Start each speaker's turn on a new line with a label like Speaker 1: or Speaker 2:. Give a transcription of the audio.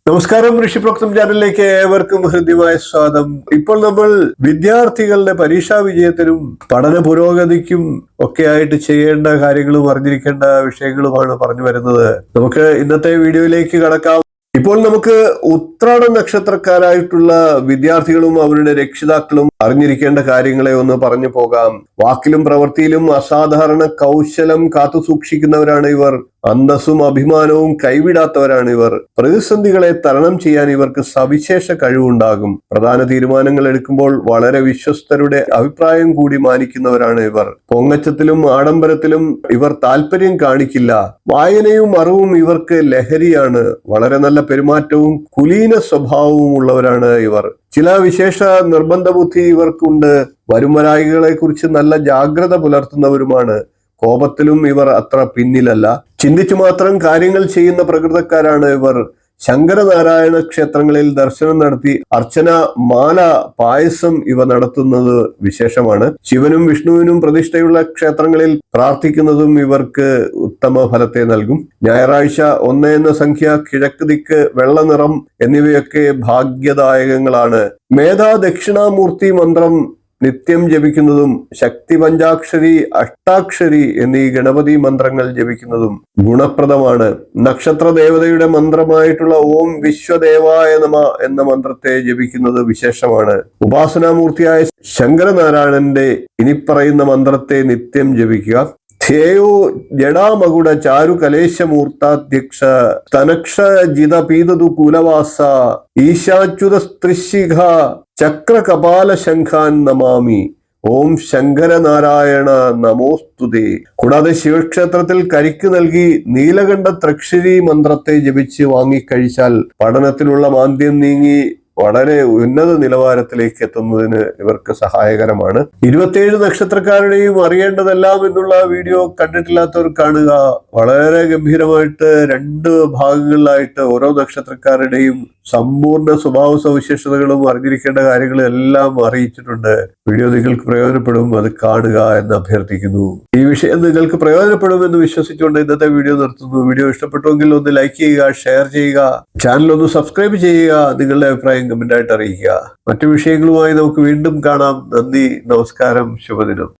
Speaker 1: നമസ്കാരം, ഋഷിപ്രോക്തം ചാനലിലേക്ക് ഏവർക്കും ഹൃദ്യമായ സ്വാഗതം. ഇപ്പോൾ നമ്മൾ വിദ്യാർത്ഥികളുടെ പരീക്ഷാ വിജയത്തിനും പഠന പുരോഗതിക്കും ഒക്കെ ആയിട്ട് ചെയ്യേണ്ട കാര്യങ്ങളും അറിഞ്ഞിരിക്കേണ്ട വിഷയങ്ങളുമാണ് പറഞ്ഞു വരുന്നത്. നമുക്ക് ഇന്നത്തെ വീഡിയോയിലേക്ക് കടക്കാം. ഇപ്പോൾ നമുക്ക് ഉത്രാട നക്ഷത്രക്കാരായിട്ടുള്ള വിദ്യാർത്ഥികളും അവരുടെ രക്ഷിതാക്കളും അറിഞ്ഞിരിക്കേണ്ട കാര്യങ്ങളെ ഒന്ന് പറഞ്ഞു പോകാം. വാക്കിലും പ്രവൃത്തിയിലും അസാധാരണ കൗശലം കാത്തു സൂക്ഷിക്കുന്നവരാണ് ഇവർ. അന്തസ്സും അഭിമാനവും കൈവിടാത്തവരാണ് ഇവർ. പ്രതിസന്ധികളെ തരണം ചെയ്യാൻ ഇവർക്ക് സവിശേഷ കഴിവുണ്ടാകും. പ്രധാന തീരുമാനങ്ങൾ എടുക്കുമ്പോൾ വളരെ വിശ്വസ്തരുടെ അഭിപ്രായം കൂടി മാനിക്കുന്നവരാണ് ഇവർ. പൊങ്ങച്ചത്തിലും ആഡംബരത്തിലും ഇവർ താല്പര്യം കാണിക്കില്ല. വായനയും അറിവും ഇവർക്ക് ലഹരിയാണ്. വളരെ നല്ല പെരുമാറ്റവും കുലീന സ്വഭാവവും ഉള്ളവരാണ് ഇവർ. ചില വിശേഷ നിർബന്ധ ബുദ്ധി ഇവർക്കുണ്ട്. വരുംവരായികളെ കുറിച്ച് നല്ല ജാഗ്രത പുലർത്തുന്നവരുമാണ്. കോപത്തിലും ഇവർ അത്ര പിന്നിലല്ല. ചിന്തിച്ചു മാത്രം കാര്യങ്ങൾ ചെയ്യുന്ന പ്രകൃതക്കാരാണ് ഇവർ. ശങ്കരനാരായണ ക്ഷേത്രങ്ങളിൽ ദർശനം നടത്തി അർച്ചന, മാല, പായസം ഇവ നടത്തുന്നത് വിശേഷമാണ്. ശിവനും വിഷ്ണുവിനും പ്രതിഷ്ഠയുള്ള ക്ഷേത്രങ്ങളിൽ പ്രാർത്ഥിക്കുന്നതും ഇവർക്ക് ഉത്തമ ഫലത്തെ നൽകും. ഞായറാഴ്ച 1 എന്ന സംഖ്യ, കിഴക്ക് ദിക്ക്, വെള്ള നിറം എന്നിവയൊക്കെ ഭാഗ്യദായകങ്ങളാണ്. മേധാ ദക്ഷിണാമൂർത്തി മന്ത്രം നിത്യം ജപിക്കുന്നതും ശക്തി പഞ്ചാക്ഷരി, അഷ്ടാക്ഷരി എന്നീ ഗണപതി മന്ത്രങ്ങൾ ജപിക്കുന്നതും ഗുണപ്രദമാണ്. നക്ഷത്ര ദേവതയുടെ മന്ത്രമായിട്ടുള്ള ഓം വിശ്വദേവായ നമ എന്ന മന്ത്രത്തെ ജപിക്കുന്നത് വിശേഷമാണ്. ഉപാസനാമൂർത്തിയായ ശങ്കരനാരായണന്റെ ഇനിപ്പറയുന്ന മന്ത്രത്തെ നിത്യം ജപിക്കുക. ധ്യേയോ ജഡാമകുട ചാരു കലേശമൂർത്താധ്യക്ഷ സ്തനക്ഷജിത പീതതു കുലവാസ ഈശാച്യുത സ്ത്രിശിഖ ചക്ര കപാല ശംഖാൻ നമാമി. ഓം ശങ്കരനാരായണ നമോസ്തുതേ. കൂടാതെ ശിവക്ഷേത്രത്തിൽ കരിക്ക് നൽകി നീലകണ്ഠ ത്രക്ഷരി മന്ത്രത്തെ ജപിച്ച് വാങ്ങിക്കഴിച്ചാൽ പഠനത്തിലുള്ള മാന്ദ്യം നീങ്ങി വളരെ ഉന്നത നിലവാരത്തിലേക്ക് എത്തുന്നതിന് ഇവർക്ക് സഹായകരമാണ്. 27 നക്ഷത്രക്കാരുടെയും അറിയേണ്ടതെല്ലാം എന്നുള്ള വീഡിയോ കണ്ടിട്ടില്ലാത്തവർ കാണുക. വളരെ ഗംഭീരമായിട്ട് 2 ഭാഗങ്ങളിലായിട്ട് ഓരോ നക്ഷത്രക്കാരുടെയും സമ്പൂർണ്ണ സ്വഭാവ സവിശേഷതകളും അറിഞ്ഞിരിക്കേണ്ട കാര്യങ്ങളും എല്ലാം അറിയിച്ചിട്ടുണ്ട്. വീഡിയോ നിങ്ങൾക്ക് പ്രയോജനപ്പെടും, അത് കാണുക എന്ന് അഭ്യർത്ഥിക്കുന്നു. ഈ വിഷയം നിങ്ങൾക്ക് പ്രയോജനപ്പെടുമെന്ന് വിശ്വസിച്ചുകൊണ്ട് ഇന്നത്തെ വീഡിയോ നിർത്തുന്നു. വീഡിയോ ഇഷ്ടപ്പെട്ടുവെങ്കിൽ ഒന്ന് ലൈക്ക് ചെയ്യുക, ഷെയർ ചെയ്യുക, ചാനൽ ഒന്ന് സബ്സ്ക്രൈബ് ചെയ്യുക, നിങ്ങളുടെ അഭിപ്രായം കമന്റായിട്ട് അറിയിക്കുക. മറ്റു വിഷയങ്ങളുമായി നമുക്ക് വീണ്ടും കാണാം. നന്ദി, നമസ്കാരം, ശുഭദിനം.